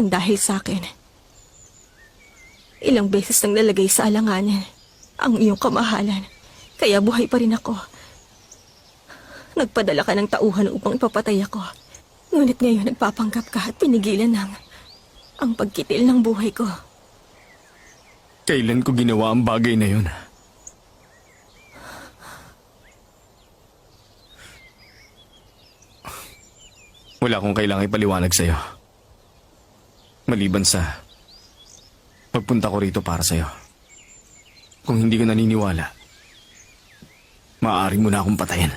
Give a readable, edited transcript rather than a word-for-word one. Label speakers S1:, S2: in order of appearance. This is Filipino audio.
S1: nang dahil sa akin. Ilang beses nang nalagay sa alanganin ang iyong kamahalan, kaya buhay pa rin ako. Nagpadala ka ng tauhan upang ipapatay ako. Ngunit ngayon nagpapanggap ka at pinigilan ang pagkitil ng buhay ko.
S2: Kailan ko ginawa ang bagay na yun? Wala akong kailangang ipaliwanag sa'yo. Maliban sa pagpunta ko rito para sa'yo. Kung hindi ka naniniwala, maaari mo na akong patayin.